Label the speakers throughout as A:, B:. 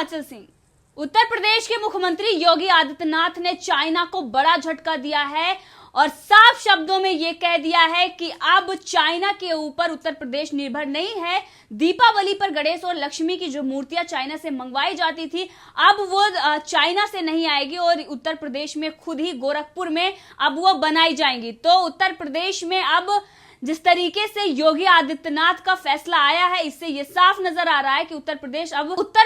A: हिमाचल सिंह। उत्तर प्रदेश के मुख्यमंत्री योगी आदित्यनाथ ने चाइना को बड़ा झटका दिया है और साफ शब्दों में यह कह दिया है कि अब चाइना के ऊपर उत्तर प्रदेश निर्भर नहीं है। दीपावली पर गणेश और लक्ष्मी की जो मूर्तियां चाइना से मंगवाई जाती थी, अब वो चाइना से नहीं आएगी और उत्तर प्रदेश में खुद ही गोरखपुर में अब वो बनाई जाएंगी। तो उत्तर प्रदेश में अब जिस तरीके से योगी आदित्यनाथ का फैसला आया है, इससे यह साफ नजर आ रहा है कि उत्तर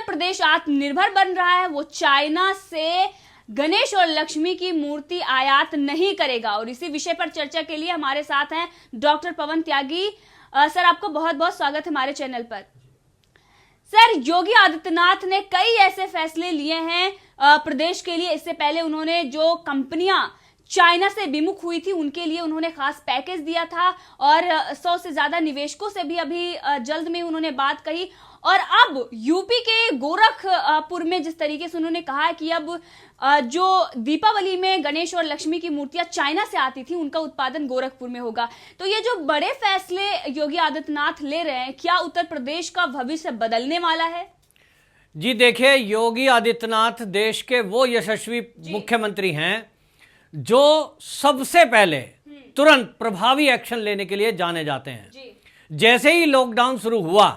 A: प्रदेश आत्मनिर्भर बन रहा है। वो चाइना से गणेश और लक्ष्मी की मूर्ति आयात नहीं करेगा। और इसी विषय पर चर्चा के लिए हमारे साथ हैं डॉक्टर पवन त्यागी। सर, आपको बहुत बहुत स्वागत है हमारे चैनल पर। सर, योगी आदित्यनाथ ने कई ऐसे फैसले लिए हैं प्रदेश के लिए। इससे पहले उन्होंने जो कंपनियां चाइना से विमुख हुई थी उनके लिए उन्होंने खास पैकेज दिया था और 100 से ज्यादा निवेशकों से भी अभी जल्द में उन्होंने बात कही। और अब यूपी के गोरखपुर में जिस तरीके से उन्होंने कहा है कि अब जो दीपावली में गणेश और लक्ष्मी की मूर्तियां चाइना से आती थी उनका उत्पादन गोरखपुर में होगा। तो ये जो बड़े फैसले योगी आदित्यनाथ ले रहे हैं, क्या उत्तर प्रदेश का भविष्य बदलने वाला है?
B: जी देखिए, योगी आदित्यनाथ देश के वो यशस्वी मुख्यमंत्री हैं जो सबसे पहले तुरंत प्रभावी एक्शन लेने के लिए जाने जाते हैं। जैसे ही लॉकडाउन शुरू हुआ,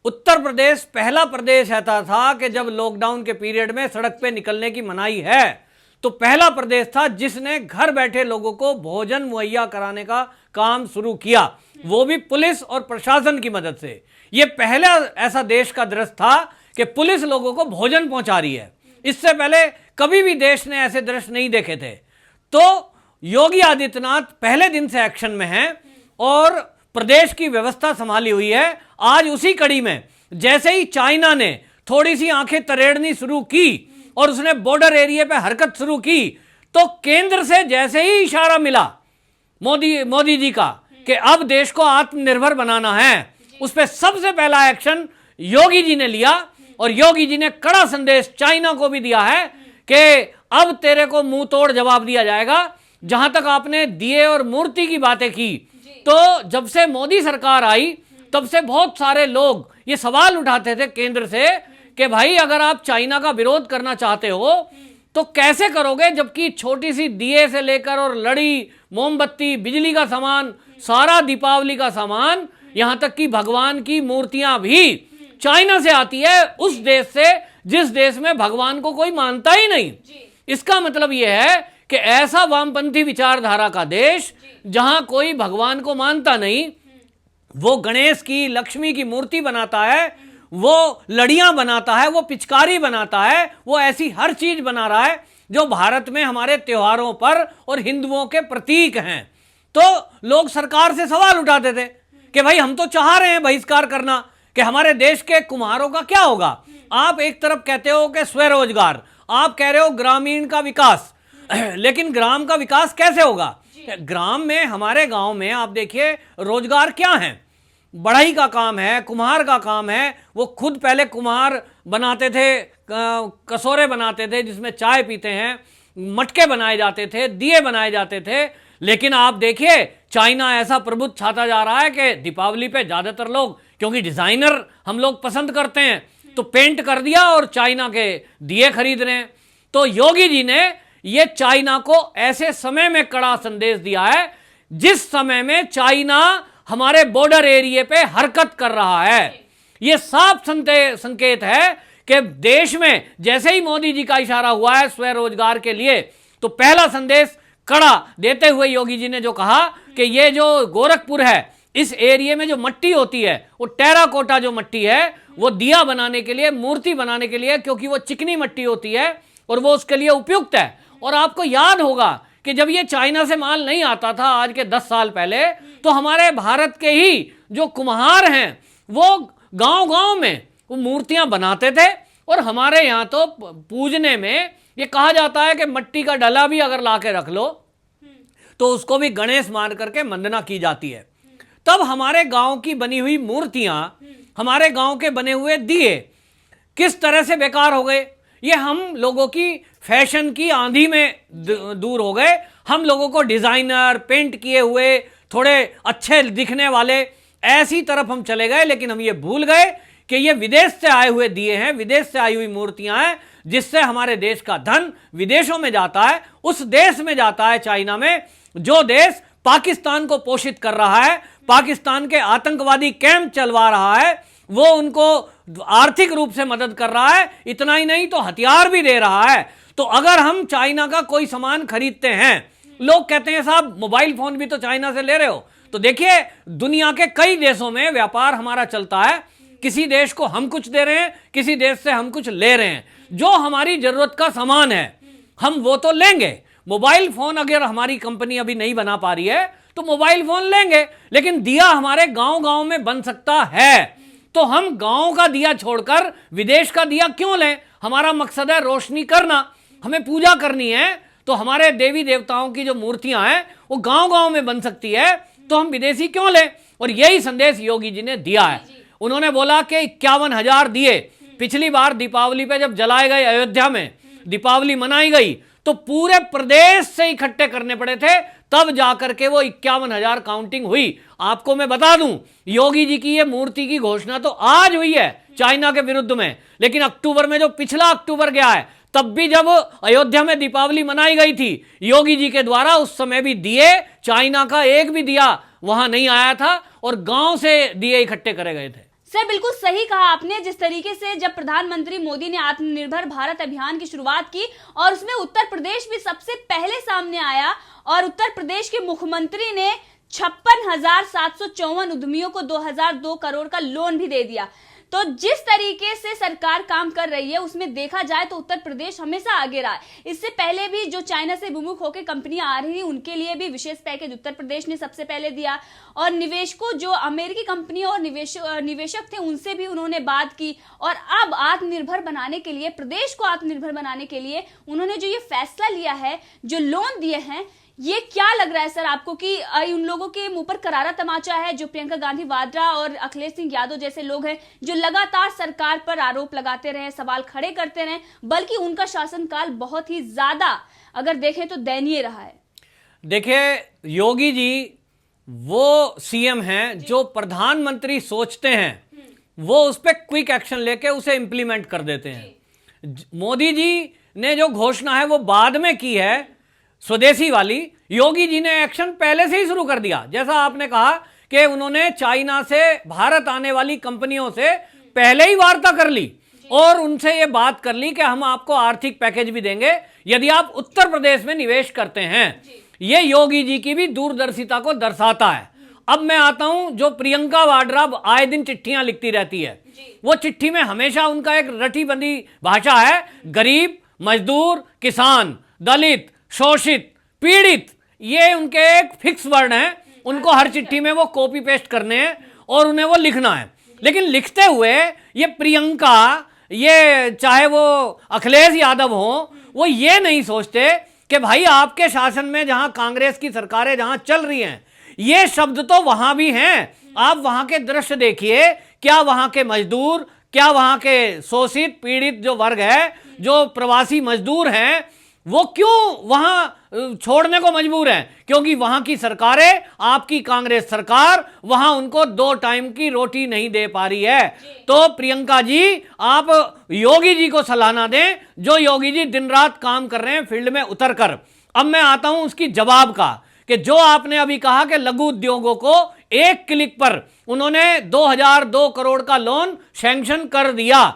B: उत्तर प्रदेश पहला प्रदेश ऐसा था कि जब लॉकडाउन के पीरियड में सड़क पे निकलने की मनाही है तो पहला प्रदेश था जिसने घर बैठे लोगों को भोजन मुहैया कराने का काम शुरू किया, वो भी पुलिस और प्रशासन की मदद से। ये पहला ऐसा देश का दृश्य था कि पुलिस लोगों को भोजन पहुंचा रही है। इससे पहले कभी भी देश ने ऐसे दृश्य नहीं देखे थे। तो योगी आदित्यनाथ पहले दिन से एक्शन में हैं और प्रदेश की व्यवस्था संभाली हुई है। आज उसी कड़ी में जैसे ही चाइना ने थोड़ी सी आंखें तरेड़नी शुरू की और उसने बॉर्डर एरिया पे हरकत शुरू की, तो केंद्र से जैसे ही इशारा मिला मोदी जी का कि अब देश को आत्मनिर्भर बनाना है, उस पर सबसे पहला एक्शन योगी जी ने लिया। और योगी जी ने कड़ा संदेश चाइना को भी दिया है कि अब तेरे को मुंह तोड़ जवाब दिया जाएगा। जहां तक आपने दिए और मूर्ति की बातें की, तो जब से मोदी सरकार आई तब से बहुत सारे लोग ये सवाल उठाते थे केंद्र से कि भाई अगर आप चाइना का विरोध करना चाहते हो तो कैसे करोगे, जबकि छोटी सी दिए से लेकर और लड़ी, मोमबत्ती, बिजली का सामान, सारा दीपावली का सामान, यहां तक कि भगवान की मूर्तियां भी चाइना से आती है, उस देश से जिस देश में भगवान को कोई मानता ही नहीं। इसका मतलब यह है कि ऐसा वामपंथी विचारधारा का देश जहां कोई भगवान को मानता नहीं, वो गणेश की, लक्ष्मी की मूर्ति बनाता है, वो लड़ियां बनाता है, वो पिचकारी बनाता है, वो ऐसी हर चीज बना रहा है जो भारत में हमारे त्योहारों पर और हिंदुओं के प्रतीक हैं। तो लोग सरकार से सवाल उठाते थे कि भाई हम तो चाह रहे हैं बहिष्कार करना, कि हमारे देश के कुम्हारों का क्या होगा। आप एक तरफ कहते हो कि स्वरोजगार, आप कह रहे हो ग्रामीण का विकास, लेकिन ग्राम का विकास कैसे होगा? ग्राम में, हमारे गांव में आप देखिए रोजगार क्या है, बढ़ई का काम है, कुम्हार का काम है। वो खुद पहले कुम्हार बनाते थे, कसोरे बनाते थे जिसमें चाय पीते हैं, मटके बनाए जाते थे, दिए बनाए जाते थे। लेकिन आप देखिए चाइना ऐसा प्रभुत्व छाता जा रहा है कि दीपावली पे ज्यादातर लोग, क्योंकि डिजाइनर हम लोग पसंद करते हैं, तो पेंट कर दिया और चाइना के दिए खरीद रहे हैं। तो योगी जी ने ये चाइना को ऐसे समय में कड़ा संदेश दिया है जिस समय में चाइना हमारे बॉर्डर एरिया पे हरकत कर रहा है। ये साफ संकेत है कि देश में जैसे ही मोदी जी का इशारा हुआ है स्वरोजगार के लिए, तो पहला संदेश कड़ा देते हुए योगी जी ने जो कहा कि ये जो गोरखपुर है, इस एरिया में जो मट्टी होती है वो टेराकोटा जो मट्टी है, वो दिया बनाने के लिए, मूर्ति बनाने के लिए, क्योंकि वो चिकनी मट्टी होती है और वो उसके लिए उपयुक्त है। और आपको याद होगा कि जब ये चाइना से माल नहीं आता था आज के 10 साल पहले, तो हमारे भारत के ही जो कुम्हार हैं वो गांव-गांव में वो मूर्तियां बनाते थे। और हमारे यहाँ तो पूजने में ये कहा जाता है कि मट्टी का डला भी अगर ला के रख लो तो उसको भी गणेश मान करके वंदना की जाती है। तब हमारे गांव की बनी हुई मूर्तियां, हमारे गांव के बने हुए दिए किस तरह से बेकार हो गए। ये हम लोगों की फैशन की आंधी में दूर हो गए। हम लोगों को डिजाइनर, पेंट किए हुए, थोड़े अच्छे दिखने वाले ऐसी तरफ हम चले गए, लेकिन हम ये भूल गए कि ये विदेश से आए हुए दिए हैं, विदेश से आई हुई मूर्तियां हैं, जिससे हमारे देश का धन विदेशों में जाता है, उस देश में जाता है, चाइना में, जो देश पाकिस्तान को पोषित कर रहा है, पाकिस्तान के आतंकवादी कैंप चलवा रहा है, वो उनको आर्थिक रूप से मदद कर रहा है, इतना ही नहीं तो हथियार भी दे रहा है। तो अगर हम चाइना का कोई सामान खरीदते हैं, लोग कहते हैं साहब मोबाइल फोन भी तो चाइना से ले रहे हो, तो देखिए दुनिया के कई देशों में व्यापार हमारा चलता है, किसी देश को हम कुछ दे रहे हैं, किसी देश से हम कुछ ले रहे हैं, जो हमारी जरूरत का सामान है हम वो तो लेंगे। मोबाइल फोन अगर हमारी कंपनी अभी नहीं बना पा रही है तो मोबाइल फोन लेंगे, लेकिन दिया हमारे गांव गांव में बन सकता है, तो हम गांव का दिया छोड़कर विदेश का दिया क्यों लें? हमारा मकसद है रोशनी करना, हमें पूजा करनी है, तो हमारे देवी देवताओं की जो मूर्तियां हैं वो गांव गांव में बन सकती है, तो हम विदेशी क्यों लें? और यही संदेश योगी जी ने दिया है। उन्होंने बोला कि 51,000 दिए पिछली बार दीपावली पे जब जलाए गए, अयोध्या में दीपावली मनाई गई, तो पूरे प्रदेश से इकट्ठे करने पड़े थे, तब जाकर के वो 51,000 काउंटिंग हुई। आपको मैं बता दूं, योगी जी की ये मूर्ति की घोषणा तो आज हुई है चाइना के विरुद्ध में, लेकिन अक्टूबर में, जो पिछला अक्टूबर गया है, तब भी जब अयोध्या में दीपावली मनाई गई थी योगी जी के द्वारा, उस समय भी दिए, चाइना का एक भी दिया वहां नहीं आया था और गांव से दिए इकट्ठे करे गए थे।
A: सर बिल्कुल सही कहा आपने। जिस तरीके से जब प्रधानमंत्री मोदी ने आत्मनिर्भर भारत अभियान की शुरुआत की और उसमें उत्तर प्रदेश भी सबसे पहले सामने आया, और उत्तर प्रदेश के मुख्यमंत्री ने 56,754 उद्यमियों को 2,002 करोड़ का लोन भी दे दिया। तो जिस तरीके से सरकार काम कर रही है उसमें देखा जाए तो उत्तर प्रदेश हमेशा आगे रहा है। इससे पहले भी जो चाइना से विमुख होकर कंपनियां आ रही थी उनके लिए भी विशेष पैकेज उत्तर प्रदेश ने सबसे पहले दिया, और निवेशकों, जो अमेरिकी कंपनियां और निवेशक थे, उनसे भी उन्होंने बात की, और अब आत्मनिर्भर बनाने के लिए, प्रदेश को आत्मनिर्भर बनाने के लिए उन्होंने जो ये फैसला लिया है, जो लोन दिए हैं, ये क्या लग रहा है सर आपको कि उन लोगों के मुंह पर करारा तमाचा है, जो प्रियंका गांधी वाड्रा और अखिलेश सिंह यादव जैसे लोग हैं, जो लगातार सरकार पर आरोप लगाते रहे, सवाल खड़े करते रहे, बल्कि उनका शासनकाल बहुत ही ज्यादा अगर देखें तो दयनीय रहा है? देखिए,
B: योगी जी वो सीएम हैं जो प्रधानमंत्री सोचते हैं वो उस पर क्विक एक्शन लेके उसे इंप्लीमेंट कर देते हैं। मोदी जी ने जो घोषणा है वो बाद में की है, स्वदेशी वाली, योगी जी ने एक्शन पहले से ही शुरू कर दिया। जैसा आपने कहा कि उन्होंने चाइना से भारत आने वाली कंपनियों से पहले ही वार्ता कर ली और उनसे ये बात कर ली कि हम आपको आर्थिक पैकेज भी देंगे यदि आप उत्तर प्रदेश में निवेश करते हैं। ये योगी जी की भी दूरदर्शिता को दर्शाता है। अब मैं आता हूं, जो प्रियंका वाड्रा आए दिन चिट्ठियां लिखती रहती है, वो चिट्ठी में हमेशा उनका एक रटी बंधी भाषा है, गरीब, मजदूर, किसान, दलित, शोषित, पीड़ित, ये उनके एक फिक्स वर्ड हैं। उनको हर चिट्ठी में वो कॉपी पेस्ट करने हैं और उन्हें वो लिखना है। लेकिन लिखते हुए ये प्रियंका, ये चाहे वो अखिलेश यादव हो, वो ये नहीं सोचते कि भाई आपके शासन में जहां कांग्रेस की सरकारें जहां चल रही हैं, ये शब्द तो वहां भी हैं। आप वहां के दृश्य देखिए, क्या वहां के मजदूर, क्या वहां के शोषित पीड़ित जो वर्ग है, जो प्रवासी मजदूर हैं, वो क्यों वहां छोड़ने को मजबूर हैं? क्योंकि वहां की सरकारें, आपकी कांग्रेस सरकार, वहां उनको 2 टाइम की रोटी नहीं दे पा रही है। तो प्रियंका जी, आप योगी जी को सलाह दें, जो योगी जी दिन रात काम कर रहे हैं फील्ड में उतर कर। अब मैं आता हूं उसकी जवाब का, कि जो आपने अभी कहा कि लघु उद्योगों को एक क्लिक पर उन्होंने 2,002 करोड़ का लोन सैंक्शन कर दिया,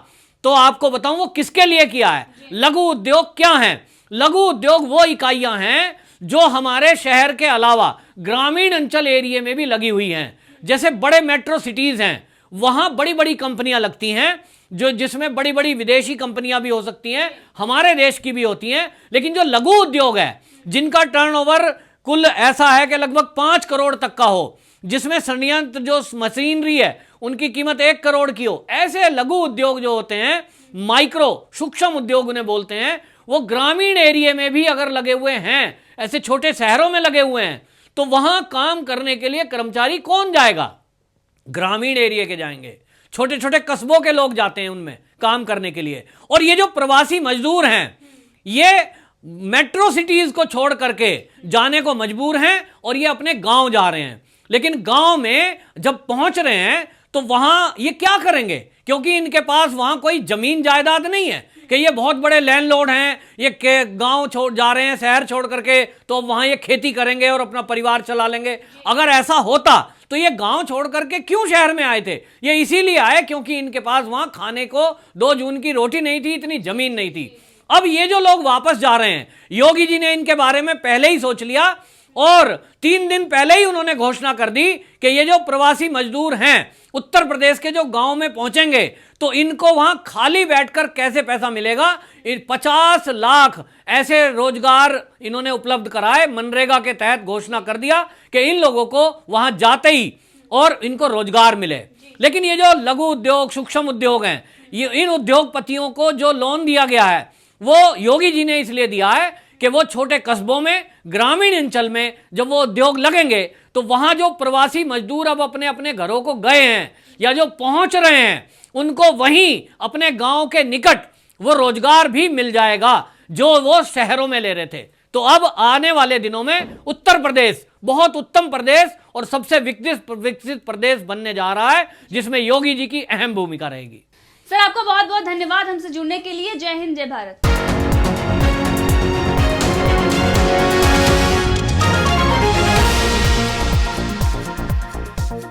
B: तो आपको बताऊं वो किसके लिए किया है। लघु उद्योग क्या है? लघु उद्योग वो इकाइयां हैं जो हमारे शहर के अलावा ग्रामीण अंचल एरिया में भी लगी हुई हैं। जैसे बड़े मेट्रो सिटीज हैं, वहां बड़ी बड़ी कंपनियां लगती हैं, जो जिसमें बड़ी बड़ी विदेशी कंपनियां भी हो सकती हैं, हमारे देश की भी होती हैं। लेकिन जो लघु उद्योग है, जिनका टर्नओवर कुल ऐसा है कि लगभग 5 करोड़ तक का हो, जिसमें संयंत्र जो मशीनरी है उनकी कीमत 1 करोड़ की हो, ऐसे लघु उद्योग जो होते हैं, माइक्रो सूक्ष्म उद्योग उन्हें बोलते हैं, वो ग्रामीण एरिया में भी अगर लगे हुए हैं, ऐसे छोटे शहरों में लगे हुए हैं, तो वहां काम करने के लिए कर्मचारी कौन जाएगा? ग्रामीण एरिया के जाएंगे, छोटे छोटे कस्बों के लोग जाते हैं उनमें काम करने के लिए। और ये जो प्रवासी मजदूर हैं, ये मेट्रो सिटीज को छोड़ करके जाने को मजबूर हैं और ये अपने गांव जा रहे हैं। लेकिन गांव में जब पहुंच रहे हैं तो वहां ये क्या करेंगे? क्योंकि इनके पास वहां कोई जमीन जायदाद नहीं है कि ये बहुत बड़े लैंडलॉर्ड हैं, ये गांव छोड़ जा रहे हैं शहर छोड़ करके, तो वहां ये खेती करेंगे और अपना परिवार चला लेंगे। अगर ऐसा होता तो ये गांव छोड़ करके क्यों शहर में आए थे? ये इसीलिए आए क्योंकि इनके पास वहां खाने को 2 जून की रोटी नहीं थी, इतनी जमीन नहीं थी। अब ये जो लोग वापस जा रहे हैं, योगी जी ने इनके बारे में पहले ही सोच लिया और 3 दिन पहले ही उन्होंने घोषणा कर दी कि ये जो प्रवासी मजदूर हैं उत्तर प्रदेश के जो गांव में पहुंचेंगे तो इनको वहां खाली बैठकर कैसे पैसा मिलेगा। 50 लाख ऐसे रोजगार इन्होंने उपलब्ध कराए, मनरेगा के तहत घोषणा कर दिया कि इन लोगों को वहां जाते ही और इनको रोजगार मिले। लेकिन ये जो लघु उद्योग सूक्ष्म उद्योग हैं, ये इन उद्योगपतियों को जो लोन दिया गया है वो योगी जी ने इसलिए दिया है कि वो छोटे कस्बों में ग्रामीण अंचल में जब वो उद्योग लगेंगे तो वहां जो प्रवासी मजदूर अब अपने अपने घरों को गए हैं या जो पहुंच रहे हैं उनको वहीं अपने गांव के निकट वो रोजगार भी मिल जाएगा जो वो शहरों में ले रहे थे। तो अब आने वाले दिनों में उत्तर प्रदेश बहुत उत्तम प्रदेश और सबसे विकसित प्रदेश बनने जा रहा है, जिसमें योगी जी की अहम भूमिका रहेगी।
A: सर आपका बहुत बहुत धन्यवाद हमसे जुड़ने के लिए। जय हिंद, जय भारत।